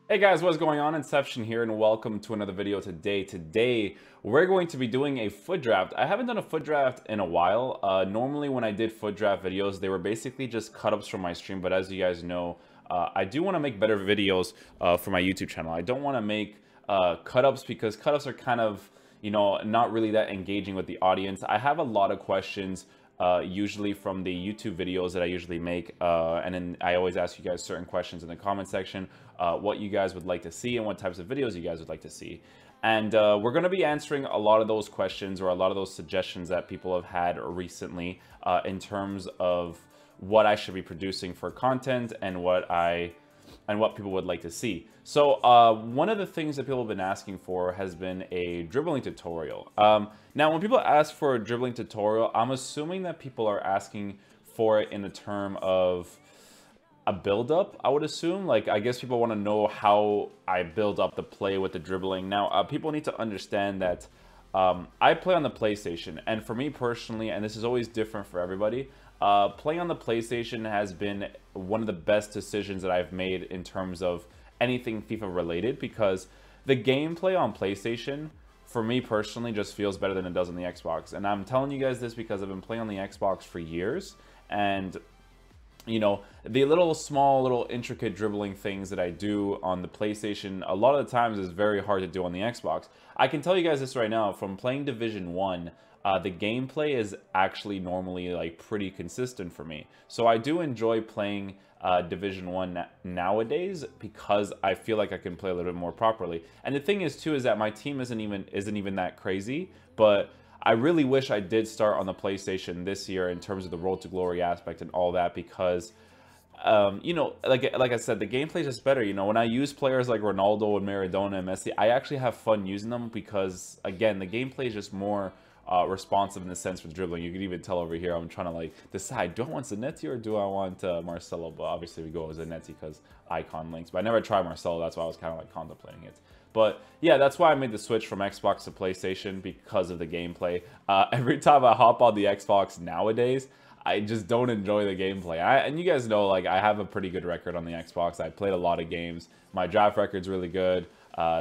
Hey guys, what's going on? Inception here, and welcome to another video today. Today, we're going to be doing a foot draft. I haven't done a foot draft in a while. Normally, when I did foot draft videos, they were basically just cut-ups from my stream, but as you guys know, I do want to make better videos for my YouTube channel. I don't want to make cut-ups because cut-ups are kind of, not really that engaging with the audience. I have a lot of questions usually from the YouTube videos that I usually make, and then I always ask you guys certain questions in the comment section, what you guys would like to see and what types of videos you guys would like to see. And we're going to be answering a lot of those questions or a lot of those suggestions that people have had recently in terms of what I should be producing for content and what people would like to see. So one of the things that people have been asking for has been a dribbling tutorial. Now, when people ask for a dribbling tutorial, I'm assuming that people are asking for it in the term of a build-up, I would assume. Like, I guess people want to know how I build up the play with the dribbling. Now, people need to understand that I play on the PlayStation, and for me personally, and this is always different for everybody, playing on the PlayStation has been one of the best decisions that I've made in terms of anything FIFA related, because the gameplay on PlayStation, for me personally, just feels better than it does on the Xbox. And I'm telling you guys this because I've been playing on the Xbox for years, and the little intricate dribbling things that I do on the PlayStation, a lot of the times is very hard to do on the Xbox. I can tell you guys this right now, from playing Division 1, the gameplay is actually normally like pretty consistent for me. So I do enjoy playing Division 1 nowadays because I feel like I can play a little bit more properly. And the thing is too is that my team isn't even that crazy, but I really wish I did start on the PlayStation this year in terms of the Road to Glory aspect and all that, because like I said, the gameplay is just better. When I use players like Ronaldo and Maradona and Messi, I actually have fun using them because, again, the gameplay is just more responsive in the sense for dribbling. You can even tell over here, I'm trying to like decide, do I want Zanetti or do I want Marcelo? But obviously we go with Zanetti because icon links. But I never tried Marcelo, that's why I was kind of like contemplating it. But yeah, that's why I made the switch from Xbox to PlayStation, because of the gameplay. Every time I hop on the Xbox nowadays, I just don't enjoy the gameplay. And you guys know, like, I have a pretty good record on the Xbox. I played a lot of games. My draft record's really good.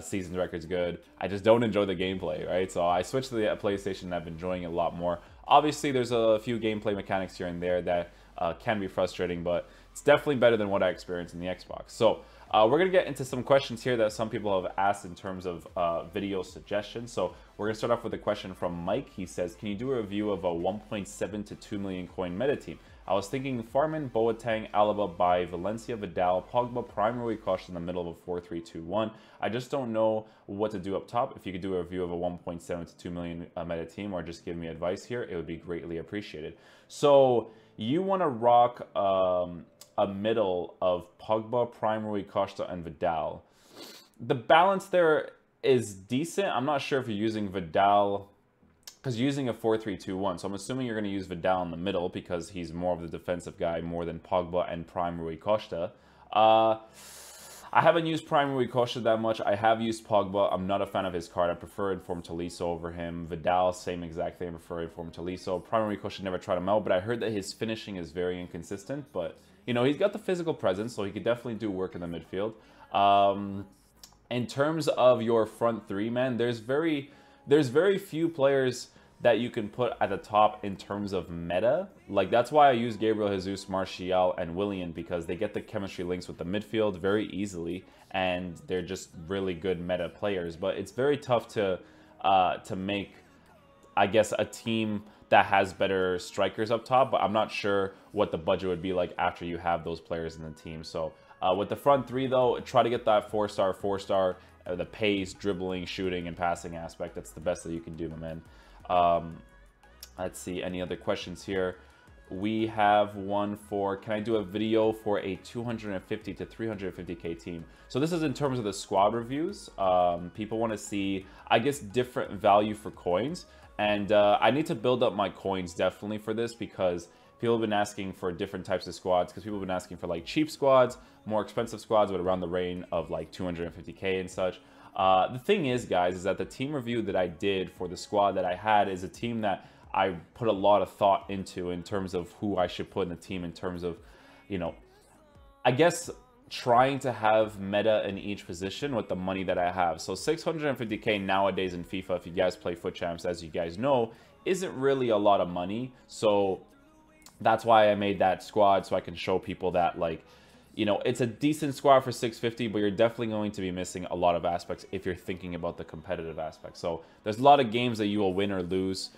Seasons record's good. I just don't enjoy the gameplay, right? So I switched to the PlayStation and I've been enjoying it a lot more. Obviously, there's a few gameplay mechanics here and there that can be frustrating, but it's definitely better than what I experienced in the Xbox. So we're going to get into some questions here that some people have asked in terms of video suggestions. So we're going to start off with a question from Mike. He says, can you do a review of a 1.7 to 2 million coin meta team? I was thinking Farman, Boateng, Alaba by Valencia, Vidal, Pogba, Prime, Rui Costa in the middle of a 4-3-2-1. I just don't know what to do up top. If you could do a review of a 1.7 to 2 million meta team, or just give me advice here, it would be greatly appreciated. So you want to rock a middle of Pogba, Prime, Rui Costa, and Vidal. The balance there is decent. I'm not sure if you're using Vidal, because you're using a 4-3-2-1, so I'm assuming you're going to use Vidal in the middle because he's more of the defensive guy more than Pogba and Prime Rui Costa. I haven't used Prime Rui Costa that much. I have used Pogba. I'm not a fan of his card. I prefer Inform Tolisso over him. Vidal, same exact thing. I prefer Inform Tolisso. Prime Rui Costa, never tried him out, but I heard that his finishing is very inconsistent. But, he's got the physical presence, so he could definitely do work in the midfield. In terms of your front three, man, there's very few players that you can put at the top in terms of meta. Like, that's why I use Gabriel Jesus, Martial, and Willian, because they get the chemistry links with the midfield very easily, and they're just really good meta players. But it's very tough to make, I guess, a team that has better strikers up top, but I'm not sure what the budget would be like after you have those players in the team. So with the front three, though, try to get that 4-star, the pace, dribbling, shooting, and passing aspect. That's the best that you can do, my man. Let's see, any other questions here? We have one for, can I do a video for a 250 to 350k team? So this is in terms of the squad reviews. People want to see, I guess, different value for coins. And I need to build up my coins definitely for this, because people have been asking for different types of squads, because people have been asking for like cheap squads, more expensive squads, but around the range of like 250k and such. The thing is, guys, is that the team review that I did for the squad that I had is a team that I put a lot of thought into in terms of who I should put in the team, in terms of, I guess, trying to have meta in each position with the money that I have. So 650k nowadays in FIFA, if you guys play Foot Champs, as you guys know, isn't really a lot of money. So that's why I made that squad, so I can show people that, like, you know, it's a decent squad for 650, but you're definitely going to be missing a lot of aspects if you're thinking about the competitive aspect. So there's a lot of games that you will win or lose.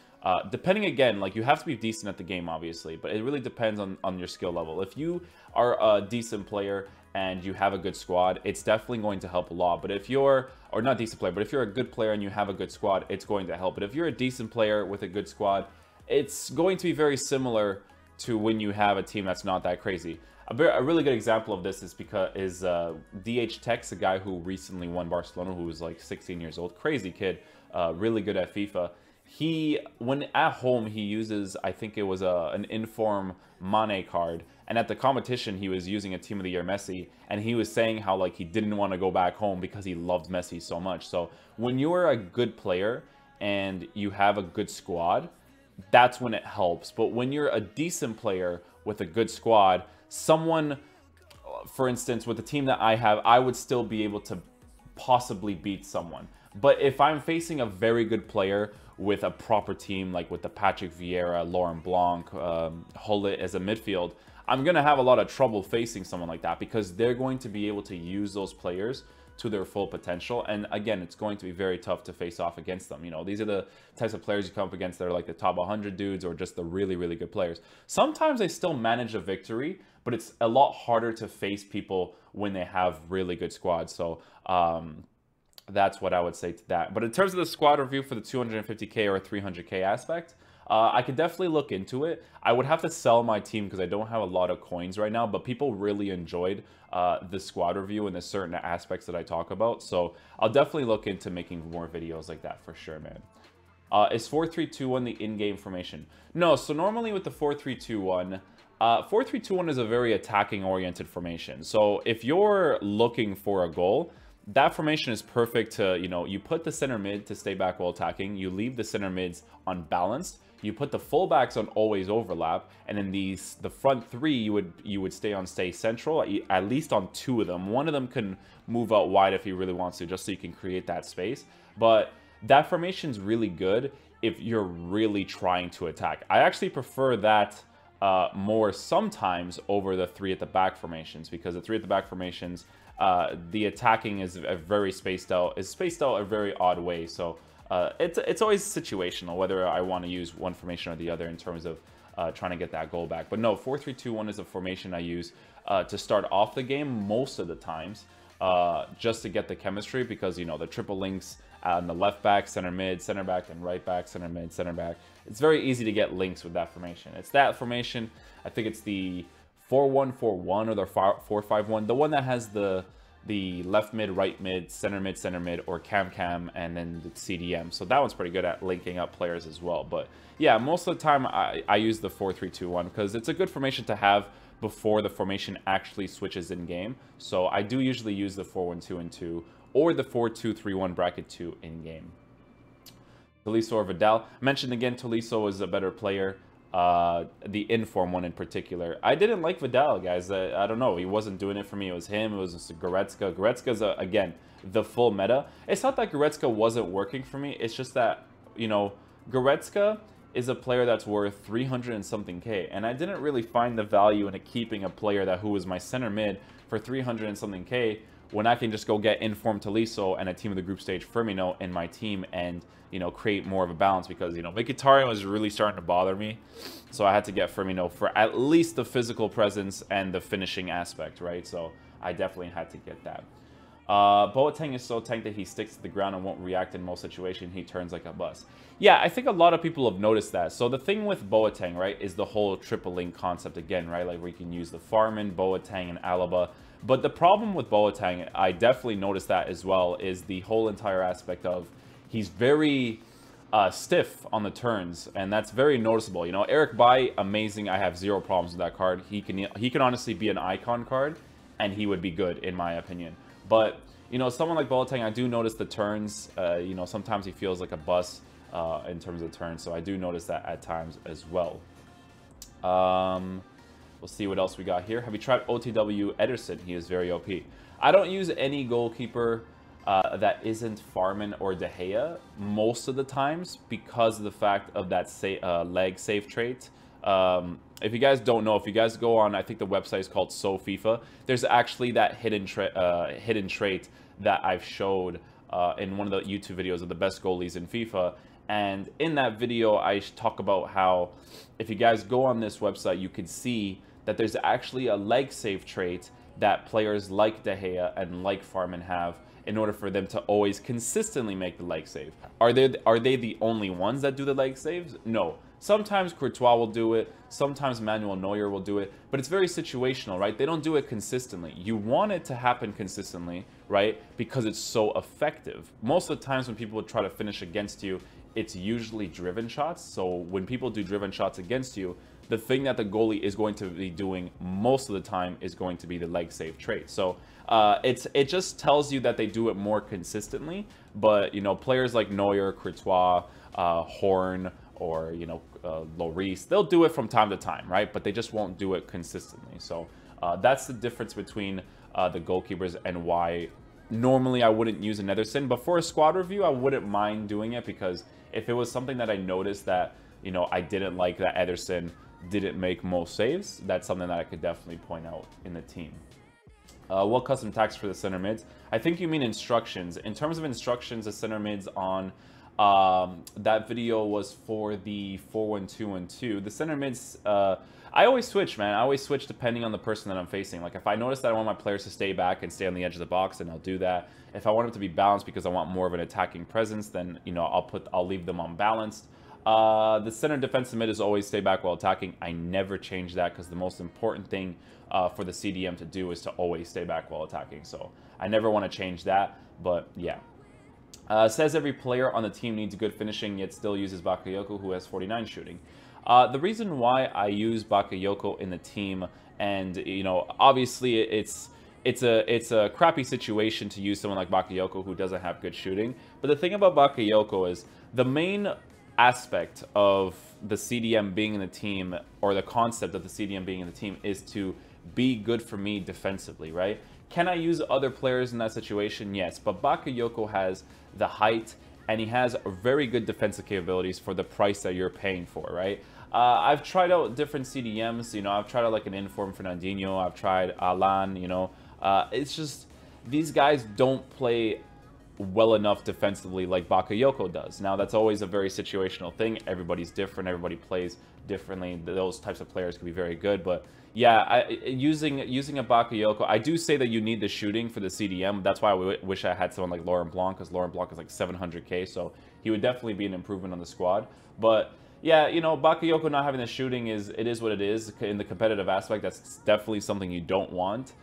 Depending, again, like, you have to be decent at the game, obviously, but it really depends on your skill level. If you are a decent player and you have a good squad, it's definitely going to help a lot. But if you're, or not decent player, but if you're a good player and you have a good squad, it's going to help. But if you're a decent player with a good squad, it's going to be very similar to when you have a team that's not that crazy. A really good example of this is DHTech's a guy who recently won Barcelona, who was like 16 years old, crazy kid, really good at FIFA. When at home, he uses, I think it was an inform Mane card, and at the competition he was using a Team of the Year Messi, and he was saying how, like, he didn't want to go back home because he loved Messi so much. So when you're a good player and you have a good squad, that's when it helps. But when you're a decent player with a good squad, someone, for instance, with the team that I have, I would still be able to possibly beat someone. But if I'm facing a very good player with a proper team, like with the Patrick Vieira, Laurent Blanc, Hullet as a midfield, I'm going to have a lot of trouble facing someone like that, because they're going to be able to use those players to their full potential. And again, it's going to be very tough to face off against them. You know, these are the types of players you come up against that are like the top 100 dudes, or just the really, really good players. Sometimes they still manage a victory, but it's a lot harder to face people when they have really good squads. So that's what I would say to that. But in terms of the squad review for the 250k or 300k aspect, I could definitely look into it. I would have to sell my team because I don't have a lot of coins right now, but people really enjoyed the squad review and the certain aspects that I talk about. So I'll definitely look into making more videos like that for sure, man. Is 4-3-2-1 the in-game formation? No, so normally with the 4-3-2-1, 4-3-2-1 is a very attacking-oriented formation. So if you're looking for a goal, that formation is perfect to, you know, you put the center mid to stay back while attacking, you leave the center mids unbalanced, you put the fullbacks on always overlap, and then the front three you would stay central, at least on two of them. One of them can move out wide if he really wants to, just so you can create that space. But that formation's really good if you're really trying to attack. I actually prefer that more sometimes over the three at the back formations, because the three at the back formations, the attacking is very spaced out a very odd way. So it's always situational whether I want to use one formation or the other in terms of trying to get that goal back. But no, 4-3-2-1 is a formation I use to start off the game most of the times, just to get the chemistry, because, you know, the triple links on the left back, center mid, center back, and right back, center mid, center back. It's very easy to get links with that formation. It's that formation. I think it's the 4-1-4-1 or the 4-5-1, the one that has the left mid, right mid, center mid, or cam, and then the CDM. So that one's pretty good at linking up players as well. But yeah, most of the time I use the 4-3-2-1 because it's a good formation to have before the formation actually switches in game. So I do usually use the 4-1-2-2 or the 4-2-3-1 bracket 2 in game. Tolisso or Vidal. I mentioned again, Tolisso is a better player. The inform one in particular. I didn't like Vidal, guys. I don't know. He wasn't doing it for me. It was him. It was Goretzka. Goretzka's, again, the full meta. It's not that Goretzka wasn't working for me. It's just that, you know, Goretzka is a player that's worth 300 and something K. And I didn't really find the value in keeping a player who was my center mid for 300 and something K when I can just go get informed Tolisso and a team of the group stage Firmino in my team and, you know, create more of a balance, because, you know, Mkhitaryan was really starting to bother me. So I had to get Firmino for at least the physical presence and the finishing aspect, right? So I definitely had to get that. Boateng is so tanked that he sticks to the ground and won't react in most situations. He turns like a bus. Yeah, I think a lot of people have noticed that. So the thing with Boateng, right, is the whole triple link concept again, right? Like, we can use the Farman, Boateng, and Alaba. But the problem with Boateng, I definitely noticed that as well, is the whole entire aspect of he's very stiff on the turns, and that's very noticeable. You know, Eric Bailly, amazing. I have zero problems with that card. He can honestly be an icon card, and he would be good in my opinion. But, you know, someone like Boateng, I do notice the turns. You know, sometimes he feels like a bus in terms of turns, so I do notice that at times as well. We'll see what else we got here. Have you tried OTW Ederson? He is very OP. I don't use any goalkeeper that isn't Farman or De Gea most of the times because of the fact of that leg save trait. If you guys don't know, if you guys go on, I think the website is called So FIFA, there's actually that hidden trait that I've showed in one of the YouTube videos of the best goalies in FIFA. And in that video, I talk about how if you guys go on this website, you can see that there's actually a leg save trait that players like De Gea and like Farman have in order for them to always consistently make the leg save. Are they the only ones that do the leg saves? No. Sometimes Courtois will do it, sometimes Manuel Neuer will do it, but it's very situational, right? They don't do it consistently. You want it to happen consistently, right? Because it's so effective. Most of the times when people try to finish against you, it's usually driven shots. So when people do driven shots against you, the thing that the goalie is going to be doing most of the time is going to be the leg save trait. So it just tells you that they do it more consistently. But, you know, players like Neuer, Courtois, Horn, or, you know, Lloris, they'll do it from time to time, right? But they just won't do it consistently. So that's the difference between the goalkeepers and why normally I wouldn't use an Ederson. But for a squad review, I wouldn't mind doing it, because if it was something that I noticed that, you know, I didn't like that Ederson didn't make most saves, that's something that I could definitely point out in the team. What custom tags for the center mids? I think you mean instructions. In terms of instructions, the center mids on that video was for the 4-1-2-1-2. The center mids, I always switch, man. I always switch depending on the person that I'm facing. Like, if I notice that I want my players to stay back and stay on the edge of the box, then I'll do that. If I want them to be balanced because I want more of an attacking presence, then, you know, I'll leave them unbalanced. The center defensive mid is always stay back while attacking. I never change that, because the most important thing for the CDM to do is to always stay back while attacking. So I never want to change that, but yeah. Says every player on the team needs good finishing, yet still uses Bakayoko, who has 49 shooting. The reason why I use Bakayoko in the team, and, you know, obviously it's a crappy situation to use someone like Bakayoko who doesn't have good shooting. But the thing about Bakayoko is the main aspect of the CDM being in the team, or the concept of the CDM being in the team, is to be good for me defensively, right? Can I use other players in that situation? Yes, but Bakayoko has the height, and he has very good defensive capabilities for the price that you're paying for, right? I've tried out different CDMs, you know, I've tried out like an Inform Fernandinho, I've tried Alan, you know, it's just, these guys don't play well enough defensively like Bakayoko does. Now, that's always a very situational thing. Everybody's different, everybody plays differently. Those types of players can be very good, but yeah, using a Bakayoko, I do say that you need the shooting for the CDM. That's why I wish I had someone like Laurent Blanc, because Laurent Blanc is like 700k, so he would definitely be an improvement on the squad. But yeah, you know, Bakayoko not having the shooting is what it is. In the competitive aspect, that's definitely something you don't want,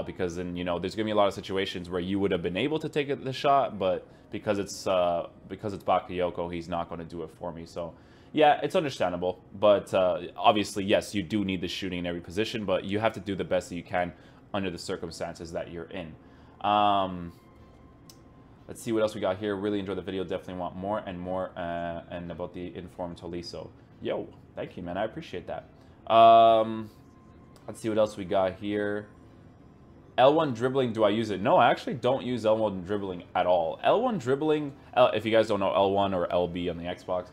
because then, you know, there's gonna be a lot of situations where you would have been able to take the shot, but because it's Bakayoko, he's not going to do it for me. So yeah, it's understandable, but obviously, yes, you do need the shooting in every position, but you have to do the best that you can under the circumstances that you're in. Let's see what else we got here. Really enjoyed the video. Definitely want more and more. And about the Inform Tolisso. Yo, thank you, man. I appreciate that. Let's see what else we got here. L1 dribbling, do I use it? No, I actually don't use L1 dribbling at all. L1 dribbling, if you guys don't know L1 or LB on the Xbox,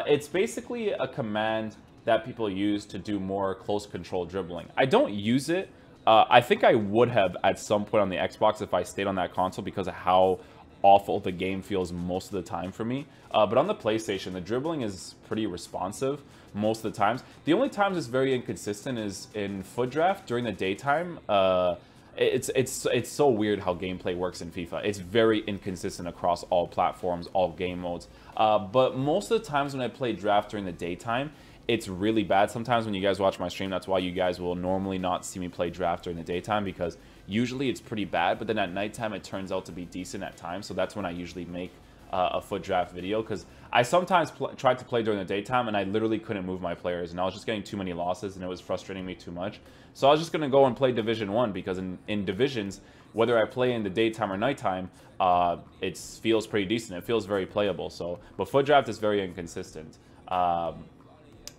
it's basically a command that people use to do more close control dribbling. I don't use it. I think I would have at some point on the Xbox if I stayed on that console, because of how awful the game feels most of the time for me. But on the PlayStation, the dribbling is pretty responsive most of the times. The only times it's very inconsistent is in Futdraft during the daytime. It's so weird how gameplay works in FIFA. It's very inconsistent across all platforms, all game modes. But most of the times when I play draft during the daytime, it's really bad. Sometimes when you guys watch my stream, that's why you guys will normally not see me play draft during the daytime, because usually it's pretty bad, but then at nighttime it turns out to be decent at times. So that's when I usually make a Futdraft video, because I sometimes tried to play during the daytime and I literally couldn't move my players, and I was just getting too many losses and it was frustrating me too much. So I was just going to go and play Division 1, because in divisions, whether I play in the daytime or nighttime, it feels pretty decent. It feels very playable. So, but Futdraft is very inconsistent.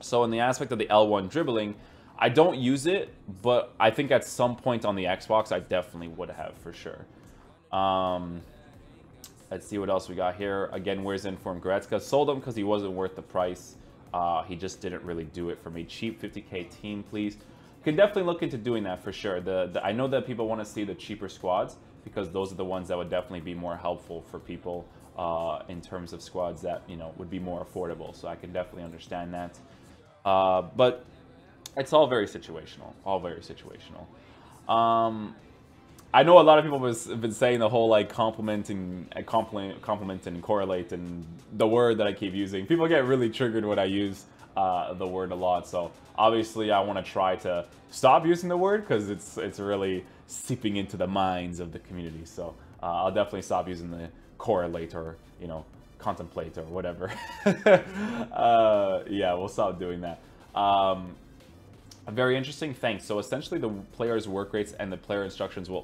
So in the aspect of the L1 dribbling, I don't use it, but I think at some point on the Xbox, I definitely would have for sure. Let's see what else we got here. Again, where's Informed Goretzka? Sold him because he wasn't worth the price. He just didn't really do it for me. Cheap 50K team, please. Can definitely look into doing that for sure. I know that people want to see the cheaper squads because those are the ones that would definitely be more helpful for people in terms of squads that, you know, would be more affordable. So I can definitely understand that. But it's all very situational. All very situational. I know a lot of people have been saying the whole like compliment and correlate and the word that I keep using. People get really triggered when I use the word a lot. So obviously I want to try to stop using the word because it's really seeping into the minds of the community. So I'll definitely stop using the correlate or, you know, contemplate or whatever. Yeah, we'll stop doing that. Very interesting. Thanks. So essentially the player's work rates and the player instructions will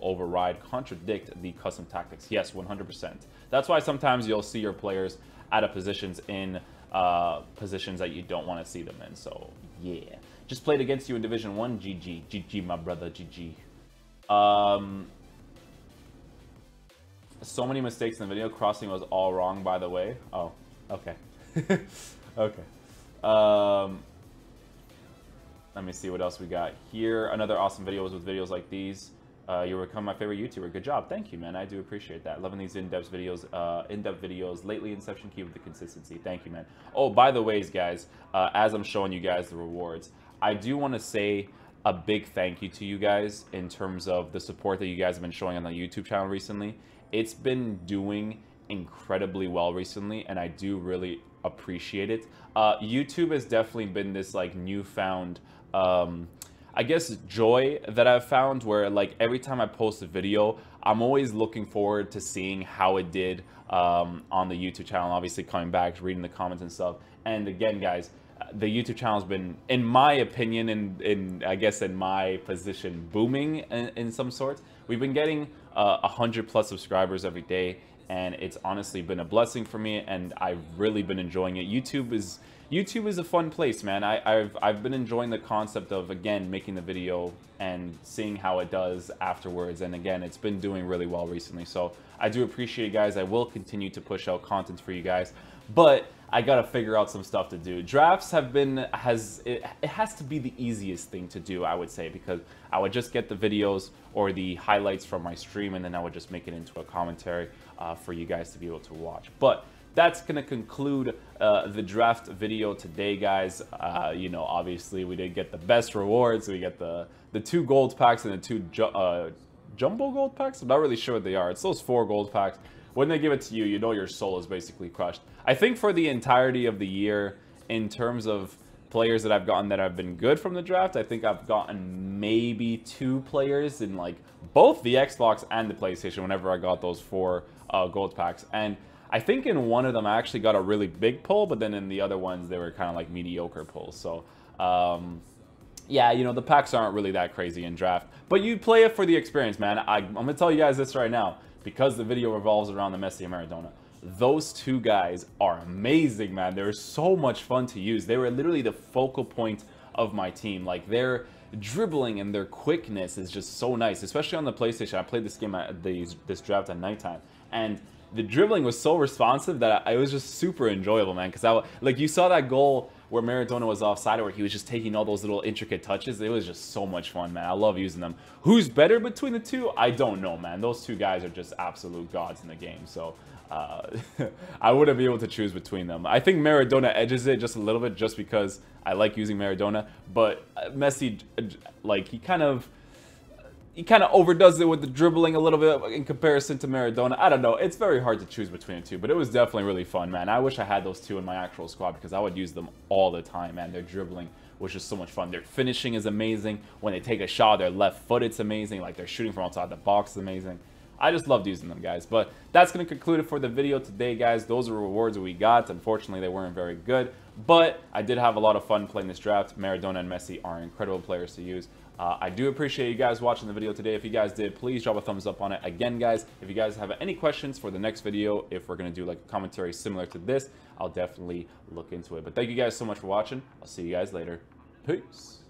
contradict the custom tactics. Yes, 100%. That's why sometimes you'll see your players out of positions in positions that you don't want to see them in. So yeah, just played against you in Division 1. GG. GG, my brother. GG. So many mistakes in the video. Crossing was all wrong, by the way. Oh, okay. Okay. Let me see what else we got here. Another awesome video was with videos like these. You become my favorite YouTuber. Good job. Thank you, man. I do appreciate that. Loving these in-depth videos. Lately, inceptionxx with the consistency. Thank you, man. Oh, by the ways, guys, as I'm showing you guys the rewards, I do want to say a big thank you to you guys in terms of the support that you guys have been showing on the YouTube channel recently. It's been doing incredibly well recently, and I do really appreciate it. YouTube has definitely been this like newfound I guess joy that I've found where like every time I post a video, I'm always looking forward to seeing how it did on the YouTube channel, obviously coming back, reading the comments and stuff. And again, guys, the YouTube channel has been, in my opinion, in I guess in my position, booming in some sort. We've been getting 100+ subscribers every day, and it's honestly been a blessing for me, and I've really been enjoying it. YouTube is a fun place, man. I've been enjoying the concept of, again, making the video and seeing how it does afterwards. And again, it's been doing really well recently. So I do appreciate it, guys. I will continue to push out content for you guys, but I gotta figure out some stuff to do. Drafts have been, it has to be the easiest thing to do, I would say, because I would just get the videos or the highlights from my stream, and then I would just make it into a commentary for you guys to be able to watch. But that's going to conclude the draft video today, guys. You know, obviously we did get the best rewards. We get the 2 gold packs and the 2 jumbo gold packs. I'm not really sure what they are. It's those 4 gold packs. When they give it to you, you know your soul is basically crushed. I think for the entirety of the year, in terms of players that I've gotten that have been good from the draft, I think I've gotten maybe 2 players in like both the Xbox and the PlayStation whenever I got those 4 gold packs. And I think in one of them I actually got a really big pull, but then in the other ones they were kind of like mediocre pulls. So yeah, you know, the packs aren't really that crazy in draft, but you play it for the experience, man. I'm gonna tell you guys this right now, because the video revolves around the Messi and Maradona. Those 2 guys are amazing, man. They're so much fun to use. They were literally the focal point of my team. Like, their dribbling and their quickness is just so nice, especially on the PlayStation. I played this game at this draft at nighttime, and the dribbling was so responsive that it was just super enjoyable, man. Because like, you saw that goal where Maradona was offside, where he was just taking all those little intricate touches. It was just so much fun, man. I love using them. Who's better between the 2? I don't know, man. Those 2 guys are just absolute gods in the game. So I wouldn't be able to choose between them. I think Maradona edges it just a little bit, just because I like using Maradona. But Messi, like, he kind of overdoes it with the dribbling a little bit in comparison to Maradona. I don't know. It's very hard to choose between the 2, but it was definitely really fun, man. I wish I had those 2 in my actual squad, because I would use them all the time, man. Their dribbling was just so much fun. Their finishing is amazing. When they take a shot, their left foot, it's amazing. Like, their shooting from outside the box is amazing. I just loved using them, guys. But that's going to conclude it for the video today, guys. Those are rewards that we got. Unfortunately, they weren't very good, but I did have a lot of fun playing this draft. Maradona and Messi are incredible players to use. I do appreciate you guys watching the video today. If you guys did, please drop a thumbs up on it. Again, guys, if you guys have any questions for the next video, if we're going to do like a commentary similar to this, I'll definitely look into it. But thank you guys so much for watching. I'll see you guys later. Peace.